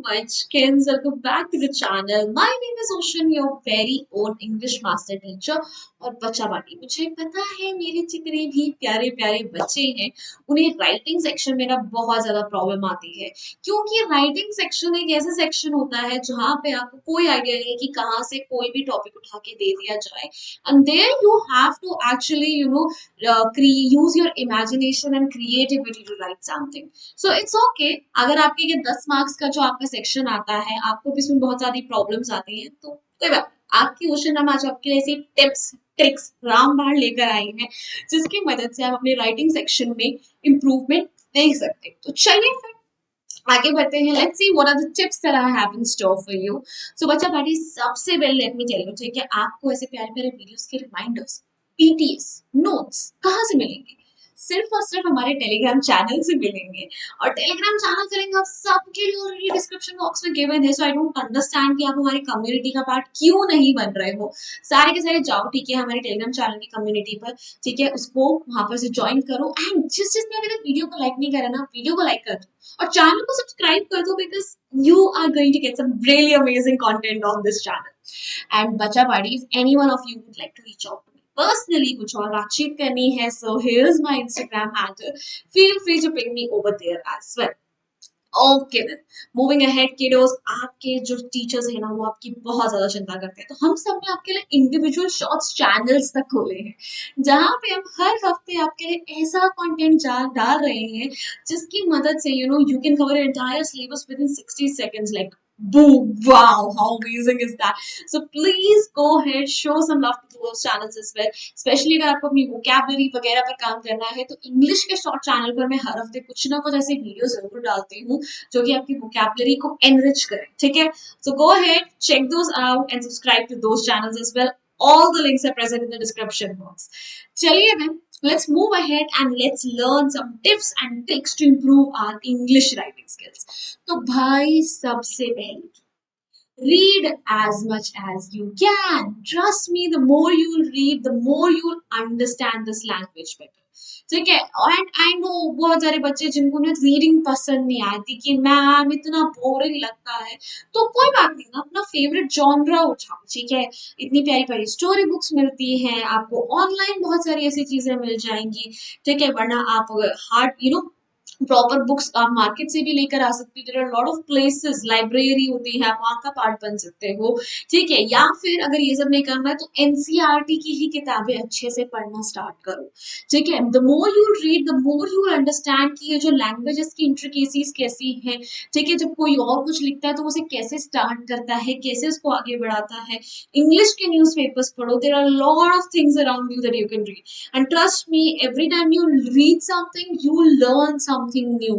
much, kids. Welcome back to the channel. My name is Ocean, your very own English master teacher. और बच्चा बाटी मुझे पता है मेरे जितने भी प्यारे प्यारे बच्चे हैं उन्हें राइटिंग सेक्शन में ना बहुत ज्यादा प्रॉब्लम आती है क्योंकि राइटिंग सेक्शन एक ऐसा सेक्शन होता है जहाँ पे आपको कोई आइडिया नहीं है कि कहाँ से कोई भी टॉपिक उठा के दे दिया जाए and there you have to actually use your imagination and creativity to write something. So it's okay अगर आपके ये 10 मार्क्स का जो आपका सेक्शन आता है आपको भी इसमें बहुत सारी प्रॉब्लम्स आती हैं तो कोई बात आपकी क्वेश्चन हम आज आपके लिए ऐसी टिप्स ट्रिक्स रामबाण लेकर आए हैं जिसकी मदद से आप अपने राइटिंग सेक्शन में इम्प्रूवमेंट देख सकते हैं तो चलिए फिर आगे बढ़ते हैं let's see what are the tips that I have in store for you so बच्चा पार्टी सबसे पहले लेट मी टेल यू ठीक है आपको ऐसे प्यारे प्यारे वीडियोस के रिमाइंडर्स पीटीएस नोट्स कहाँ से मिलेंगे सिर्फ और सिर्फ हमारे टेलीग्राम चैनल से मिलेंगे और टेलीग्राम चैनल का लिंक आप सबके लिए ऑलरेडी डिस्क्रिप्शन बॉक्स में गिवन है सो आई डोंट अंडरस्टैंड कि आप हमारी कम्युनिटी का पार्ट क्यों नहीं बन रहे हो सारे के सारे जाओ ठीक है हमारे टेलीग्राम चैनल की कम्युनिटी पर ठीक है उसको वहां पर से ज्वाइन करो एंड जिसने अभी तक वीडियो को लाइक नहीं करा ना वीडियो को लाइक कर दो और चैनल को सब्सक्राइब कर दो because you are going to get some really amazing content on this channel and Bachcha party if anyone of you would like to reach out personally कुछ और बातचीत करनी है so here's my Instagram handle feel free to ping me over there as well okay then moving ahead kiddos आपके जो teachers है ना वो आपकी बहुत ज्यादा चिंता करते हैं तो हम सब ने आपके लिए इंडिविजुअल शॉर्ट्स चैनल्स तक खोले हैं जहां पे हम हर हफ्ते आपके लिए ऐसा कंटेंट डाल रहे हैं जिसकी मदद से you can cover entire syllabus with in 60 seconds like boom wow how amazing is that so please go ahead show some love to those channels as well especially अगर आपको अपनी vocabulary वगैरह पर काम करना है तो इंग्लिश के शॉर्ट चैनल पर मैं हर हफ्ते कुछ ना कुछ ऐसे वीडियो जरूर डालती हूँ जो कि आपकी vocabulary को enrich करें ठीक है so go ahead check those out and subscribe to those channels as well all the links are present in the description box चलिए then let's move ahead and let's learn some tips and tricks to improve our English writing skills तो भाई सबसे पहले read as much as you can trust me the more you'll read the more you'll understand this language better ठीक है and I know बहुत सारे बच्चे जिनको ना रीडिंग पसंद नहीं आती कि मैम इतना बोरिंग लगता है तो कोई बात नहीं ना अपना फेवरेट जॉनरा उठाओ ठीक है इतनी प्यारी प्यारी स्टोरी बुक्स मिलती हैं आपको ऑनलाइन बहुत सारी ऐसी चीजें मिल जाएंगी ठीक है वरना आप हार्ड प्रॉपर बुक्स आप मार्केट से भी लेकर आ सकते हो there are lot of places library होती है आप वहां का पार्ट बन सकते हो ठीक है या फिर अगर ये सब नहीं करना है तो एनसीईआरटी की ही किताबें अच्छे से पढ़ना स्टार्ट करो ठीक है the more you read the more you understand कि ये जो लैंग्वेजेस की इंट्रिकेसीज कैसी है ठीक है जब कोई और कुछ लिखता है तो उसे कैसे स्टार्ट करता है कैसे उसको आगे बढ़ाता है इंग्लिश के न्यूज़पेपर्स पढ़ो there are lot of things around you that you can read and trust me every time you read something you learn something new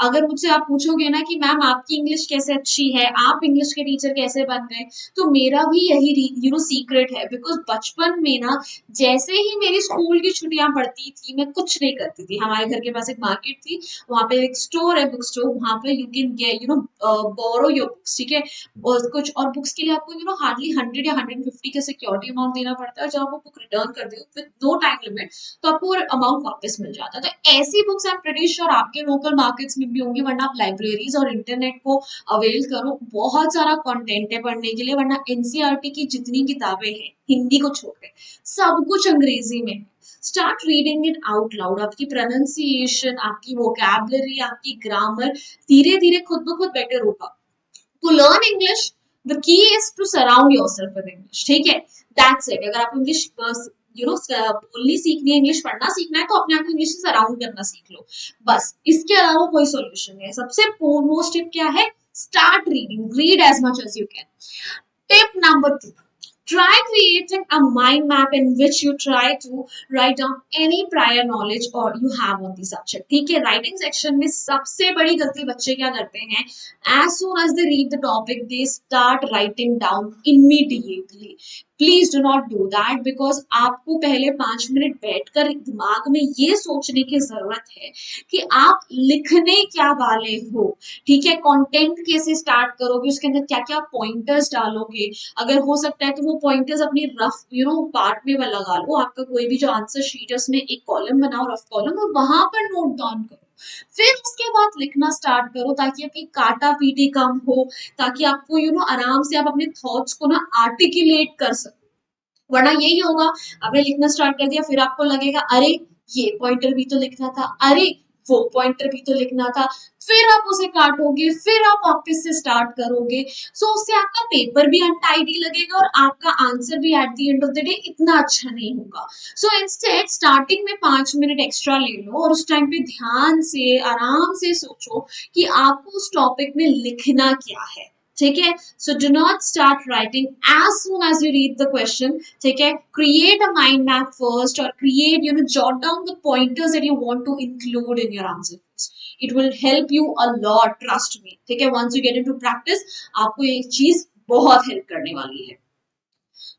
अगर मुझसे आप पूछोगे ना कि मैम आपकी इंग्लिश कैसे अच्छी है आप इंग्लिश के टीचर कैसे बन गए तो मेरा भी यही सीक्रेट है बिकॉज बचपन में ना जैसे ही मेरी स्कूल की छुट्टियां पड़ती थी मैं कुछ नहीं करती थी हमारे घर के पास एक मार्केट थी वहां पे एक स्टोर है बुक स्टोर वहां पे you can get borrow your books ठीक है और कुछ और बुक्स के लिए आपको हार्डली 100 या 150 का सिक्योरिटी अमाउंट देना पड़ता है जब आप बुक रिटर्न कर दो विद नो टाइम लिमिट तो आपको अमाउंट वापस मिल जाता है तो ऐसी books I am pretty sure आपके लोकल मार्केट्स में भी होंगी वरना आप लाइब्रेरीज और इंटरनेट को अवेल करो बहुत सारा कंटेंट है पढ़ने के लिए वरना एनसीईआरटी की जितनी किताबें हैं हिंदी को छोड़ सब कुछ अंग्रेजी में है start reading it out loud आपकी प्रोनाउंसिएशन आपकी वोकैबुलरी आपकी ग्रामर धीरे धीरे खुद ब खुद बेटर होगा to learn English the key is to surround yourself with English ठीक है दैट्स इट अगर आप इंग्लिश बोलनी सीखनी है इंग्लिश पढ़ना सीखना है तो अपने आप को इंग्लिश से सराउंड करना सीख लो बस इसके अलावा कोई सॉल्यूशन नहीं है सबसे मोस्ट टिप क्या है start reading read as much as you can tip number 2 try creating a mind map in which you try to write down any prior knowledge or you have on the subject ठीक है writing section में सबसे बड़ी गलती बच्चे क्या करते हैं as soon as they read the topic they start writing down immediately please do not do that because आपको पहले 5 मिनट बैठकर दिमाग में ये सोचने की जरूरत है कि आप लिखने क्या वाले हो ठीक है कंटेंट कैसे स्टार्ट करोगे उसके अंदर क्या क्या पॉइंटर्स डालोगे अगर हो सकता है तो वो पॉइंटर्स अपनी रफ पार्ट में लगा लो आपका कोई भी जो आंसर शीट है उसमें एक कॉलम बनाओ रफ कॉलम और वहां पर नोट डाउन करो फिर उसके बाद लिखना स्टार्ट करो ताकि आपकी काटा पीटी कम हो, ताकि आपको आराम से आप अपने थॉट्स को ना आर्टिकुलेट कर सको। वरना यही होगा, आपने लिखना स्टार्ट कर दिया, फिर आपको लगेगा अरे ये पॉइंटर भी तो लिखना था, अरे वो पॉइंटर भी तो लिखना था, फिर आप उसे काटोगे, फिर आप वापस से स्टार्ट करोगे। सो उससे आपका पेपर भी अनटाइडी लगेगा और आपका आंसर भी at the end of the day इतना अच्छा नहीं होगा। सो इंस्टेड स्टार्टिंग में 5 मिनट एक्स्ट्रा ले लो और उस टाइम पे ध्यान से आराम से सोचो कि आपको उस टॉपिक में लिखना क्या है। ठीक है, so do not start writing as soon as you read the question. ठीक है, create a mind map first और create jot down the pointers that you want to include in your answer. It will help you a lot, trust me. ठीक है, once you get into practice आपको ये चीज बहुत help करने वाली है।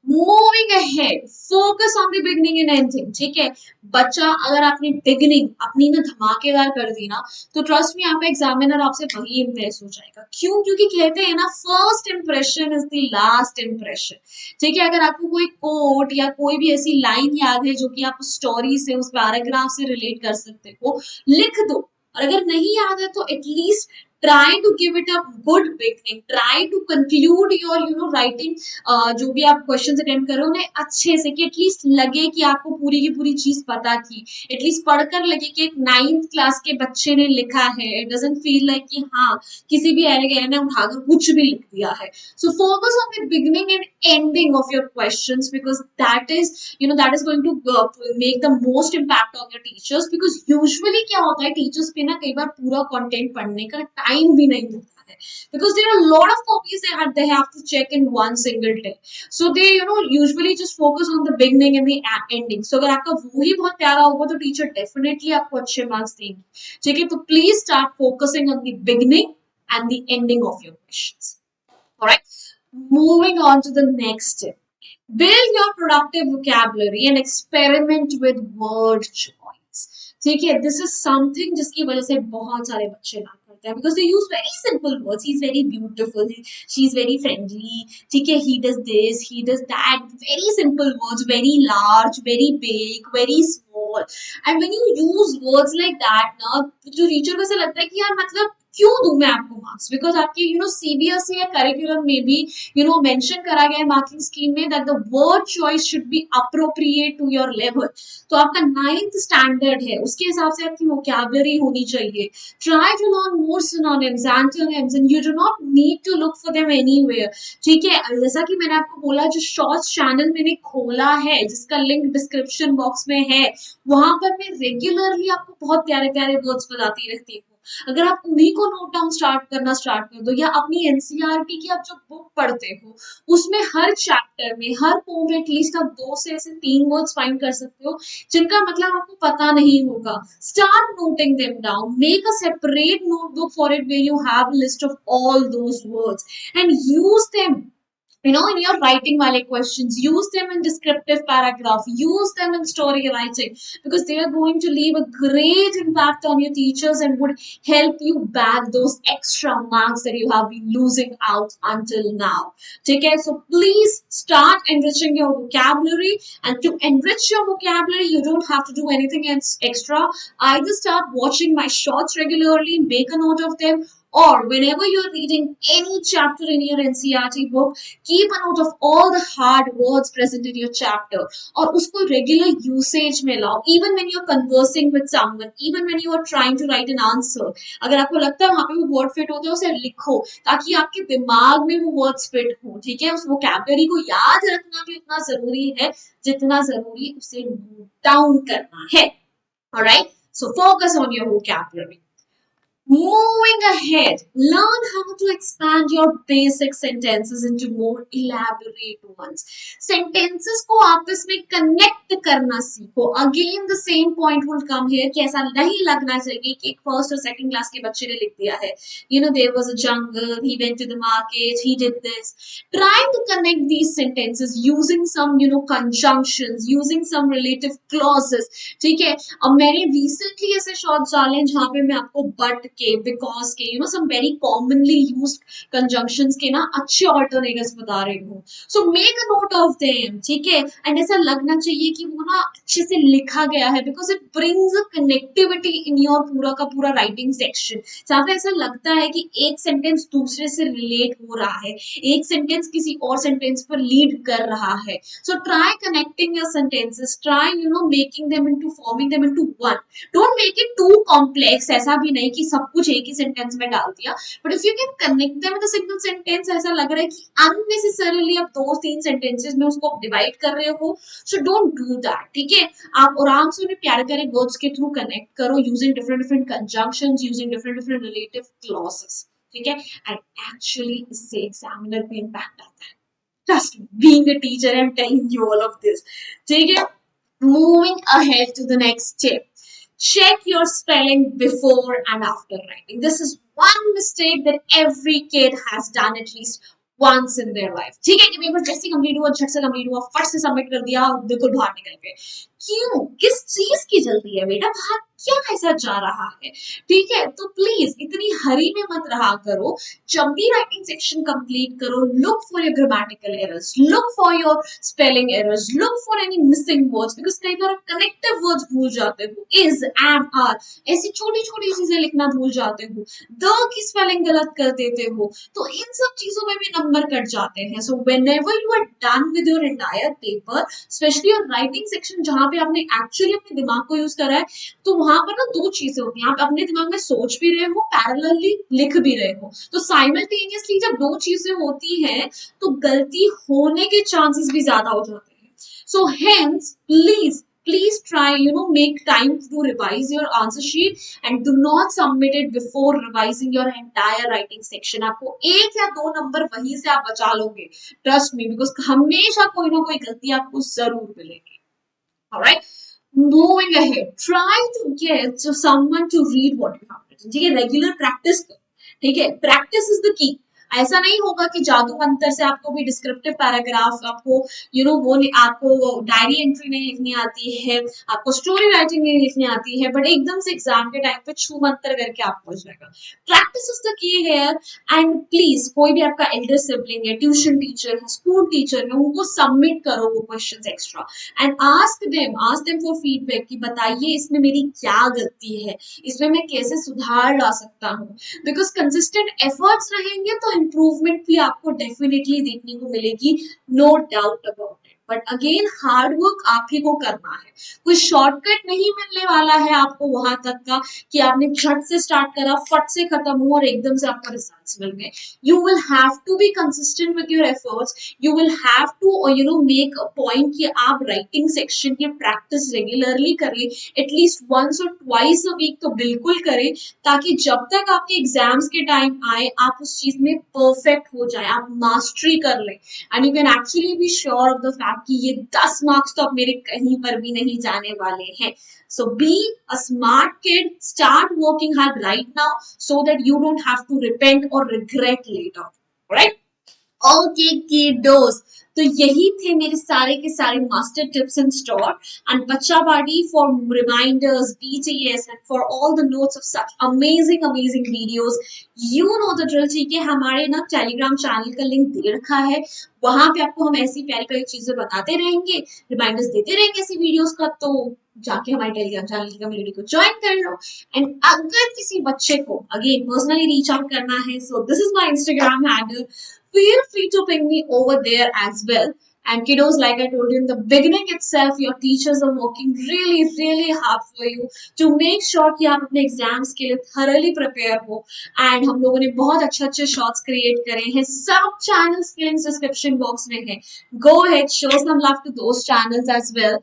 Moving ahead, focus on the beginning and ending. ठीक है, बच्चा अगर आपने बिगनिंग अपनी में धमाकेदार कर दी ना, तो ट्रस्ट में आपका एग्जामिनर आपसे वही इम्प्रेस हो जाएगा। क्यों? क्योंकि कहते हैं ना, first impression is the last impression. ठीक है, अगर आपको कोई कोट या कोई भी ऐसी लाइन याद है जो कि आप उस स्टोरी से, उस पैराग्राफ से रिलेट कर सकते हो, लिख दो। और अगर नहीं याद है तो at least try to give it a good beginning, try to conclude your writing, जो भी आप क्वेश्चन अटेम्प्ट कर रहे हो उन्हें अच्छे से, कि एटलीस्ट लगे कि आपको पूरी की पूरी चीज पता थी, एटलीस्ट पढ़कर लगे कि एक 9th क्लास के बच्चे ने लिखा है। इट डजंट फील लाइक कि हाँ किसी भी एरे गैरे ने उठाकर कुछ भी लिख दिया है। So focus on the beginning and ending of your questions, because that is going to make the most impact on your teachers. Because usually क्या होता है, टीचर्स पे ना कई बार पूरा कंटेंट पढ़ने का टाइम भी नहीं मिलता है, because there are a lot of copies they have to check in one single day. So they usually just focus on the beginning and the ending. So अगर आपका वो ही बहुत प्यारा होगा तो टीचर डेफिनेटली आपको अच्छे मार्क्स देंगे। ठीक है, तो please start focusing on the beginning and the ending of your questions. All right, moving on to the next step. Build your productive vocabulary and experiment with word choice. ठीक है, this is something जिसकी वजह से बहुत सारे बच्चे ना करते हैं, because they use very simple words. He is very beautiful, she is very friendly, ठीक है, he does this, he does that, very simple words, very large, very big, very small. And when you use words like that ना, जो teacher को ऐसा लगता है कि यार मतलब क्यों दूं मैं आपको मार्क्स, बिकॉज आपके सीबीएसई या करिकुलम में भी मेंशन करा गया है मार्किंग स्कीम में that the word choice should be appropriate to your level. तो आपका 9th स्टैंडर्ड है, उसके हिसाब से आपकी वोकैबुलरी होनी चाहिए। Try to learn more synonyms, antonyms, and you do not need to look for them anywhere. ठीक है, जैसा कि मैंने आपको बोला, जो शॉर्ट्स चैनल मैंने खोला है जिसका लिंक डिस्क्रिप्शन बॉक्स में है, वहां पर मैं रेगुलरली आपको बहुत प्यारे प्यारे वर्ड्स बताती रहती हूँ। अगर आप उन्हीं को नोट डाउन करना स्टार्ट कर दो, या अपनी एनसीईआरटी की आप जो बुक पढ़ते हो उसमें हर चैप्टर में, हर पोम में एटलीस्ट आप 2 से ऐसे 3 वर्ड्स फाइंड कर सकते हो जिनका मतलब आपको पता नहीं होगा। Start noting them down, make a separate notebook for it where you have list of all those words and use them in your writing wale questions. Use them in descriptive paragraph, use them in story writing, because they are going to leave a great impact on your teachers and would help you bag those extra marks that you have been losing out until now. Okay, so please start enriching your vocabulary, and to enrich your vocabulary you don't have to do anything extra. Either start watching my shorts regularly, make a note of them, or whenever you're reading any chapter in your NCERT book, keep a note of all the hard words present in your chapter और उसको regular usage में लाओ। Even when you're conversing with someone, even when you are trying to write an answer, अगर आपको लगता है वहां पे वो word fit होता है उसे लिखो, ताकि आपके दिमाग में वो words fit हो। ठीक है, उस vocabulary को याद रखना भी उतना जरूरी है जितना जरूरी उसे note down करना है। Alright, so focus on your vocabulary. Moving ahead, learn how to expand your basic sentences into more elaborate ones. Sentences को आपस में connect करना सीखो. Again, the same point will come here कि ऐसा नहीं लगना चाहिए कि एक first और second class के बच्चे ने लिख दिया है. There was a jungle, he went to the market, he did this. Try to connect these sentences using some, conjunctions, using some relative clauses. ठीक है, अब मैंने recently ऐसे shorts डाले हैं जहाँ पे मैं आपको but के, बिकॉज के, some very commonly used conjunctions के ना अच्छे alternatives बता रही हूँ. So make a note of them, ठीक है. एंड ऐसा लगना चाहिए कि वो ना अच्छे से लिखा गया है, because it brings a connectivity in your पूरा का पूरा राइटिंग सेक्शन, जहाँ पे ऐसा लगता है कि एक सेंटेंस दूसरे से रिलेट हो रहा है, एक सेंटेंस किसी और सेंटेंस पर लीड कर रहा है. So try connecting your sentences, try making them into, forming them into one. Don't make it too complex, ऐसा भी नहीं कि सब कुछ एक ही सेंटेंस में डाल दिया, but if you can connect them with a single sentence, ऐसा लग रहा है कि अननेसेसरीली आप दो तीन सेंटेंसेस में उसको डिवाइड कर रहे हो. सो डोंट डू दैट, ठीक है. आप आराम से उन्हें प्यारे प्यारे वर्ड्स के थ्रू कनेक्ट करो, using different different conjunctions, using different different relative clauses, ठीक है. एंड एक्चुअली इससे एग्जामिनर पे इम्पैक्ट आता है. Trust me, being a teacher, I'm telling you all of this. ठीक है. Moving ahead to the next tip. Check your spelling before and after writing. This is one mistake that every kid has done at least once in their life. ठीक है कि paper जैसे complete हुआ, झट से complete हुआ, फट से सबमिट कर दिया और बिल्कुल बाहर निकल गए. क्यों? किस चीज की जल्दी है बेटा? बाहर क्या ऐसा जा रहा है? ठीक है, तो प्लीज इतनी हरी में मत रहा करो. जब भी राइटिंग सेक्शन कंप्लीट करो, look for your grammatical errors, look for your spelling errors, look for any missing words, because कई बार आप कनेक्टिव वर्ड्स भूल जाते हो, इज, एम, आर, ऐसी छोटी छोटी चीजें लिखना भूल जाते हो, द की स्पेलिंग गलत कर देते हो, तो इन सब चीजों में भी नंबर कट जाते हैं. So whenever you are done with your entire paper, specially your writing section जहां पे आपने एक्चुअली अपने दिमाग को यूज करा है, तो वहां पर ना दो चीजें होती हैं. आप अपने दिमाग में सोच भी रहे हो, पैरेलली लिख भी रहे हो, तो साइमल्टेनियसली जब दो चीजें होती हैं तो गलती होने के चांसेस भी ज्यादा हो जाते हैं. So hence please try, make time to revise your answer sheet and do not submit it before revising your entire writing section. आपको एक या दो नंबर वहीं से आप बचा लोगे, trust me, because हमेशा कोई ना कोई गलती आपको जरूर मिलेगी. Alright, moving ahead, try to get someone to read what you have written. ठीक है, रेगुलर प्रैक्टिस करो. ठीक है, प्रैक्टिस इज द की. ऐसा नहीं होगा कि जादू मंत्र से आपको भी डिस्क्रिप्टिव पैराग्राफ, आपको वो आपको डायरी एंट्री नहीं लिखनी आती है, आपको स्टोरी राइटिंग नहीं लिखनी आती है, बट एकदम से एग्जाम के टाइम पे छू मंत्र करके आपको हो जाएगा. Practice is the key here. And please कोई भी आपका एल्डर सिबलिंग है, ट्यूशन टीचर है, स्कूल टीचर है, उनको सबमिट करो वो questions extra and ask them for feedback कि बताइए इसमें मेरी क्या गलती है, इसमें मैं कैसे सुधार ला सकता हूँ. बिकॉज कंसिस्टेंट एफर्ट्स रहेंगे तो इम्प्रूवमेंट भी आपको डेफिनेटली देखने को मिलेगी, no doubt about it. But again hard work आप ही को करना है. कोई शॉर्टकट नहीं मिलने वाला है आपको वहां तक का कि आपने झट से स्टार्ट करा, फट से खत्म हुआ और एकदम से आपको रिजल्ट्स मिल गए. You will have to be consistent with your efforts. You will have to make a point कि आप राइटिंग सेक्शन की प्रैक्टिस रेगुलरली करें, एटलीस्ट वंस और ट्वाइस अ वीक तो बिल्कुल करें, ताकि जब तक आपके एग्जाम्स के टाइम आए आप उस चीज में परफेक्ट हो जाए, आप मास्टरी कर लें and you can actually be sure of the fact कि ये 10 मार्क्स तो अब मेरे कहीं पर भी नहीं जाने वाले हैं. So be a smart kid, start working hard right now so that you don't have to repent or regret later. Alright? Okay, kiddos. तो यही थे मेरे सारे के सारे master tips in store and Bachcha party for reminders, BTS and for all the notes of such amazing videos. You know the drill. ठीक है, हमारे ना टेलीग्राम चैनल का लिंक दे रखा है, वहां पे आपको हम ऐसी प्यारी प्यारी चीजें बताते रहेंगे, रिमाइंडर्स देते रहेंगे ऐसी वीडियोस का. तो जाके हमारे टेलीग्राम चैनल की कम्युनिटी को ज्वाइन कर लो. एंड अगर किसी बच्चे को अगेन पर्सनली रीच आउट करना है, so this is my Instagram handle. Feel free to ping me over there as well. And kiddos, like I told you in the beginning itself, your teachers are working really hard for you to make sure कि आप अपने exams के लिए thoroughly prepare हो. And हम लोगों ने बहुत अच्छे शॉर्ट्स क्रिएट करे हैं, सब चैनल्स के लिंक्स डिस्क्रिप्शन बॉक्स में है. Go ahead, show some love to those channels as well.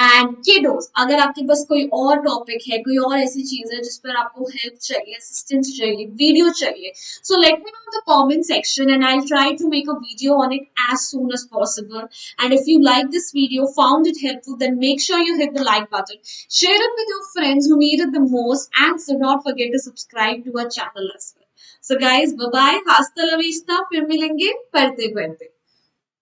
And kiddos, अगर आपके पास कोई और टॉपिक है, कोई और ऐसी चीज है जिस पर आपको हेल्प चाहिए, असिस्टेंस चाहिए, वीडियो चाहिए, so let me know in the comment section and I'll try to make a video on it as soon as possible. And if you like this video, found it helpful, then make sure you hit the like button, share it with your friends who need it the most, and do not forget to subscribe to our channel as well. So guys, bye bye, hasta la vista, फिर मिलेंगे पढ़ते पढ़ते.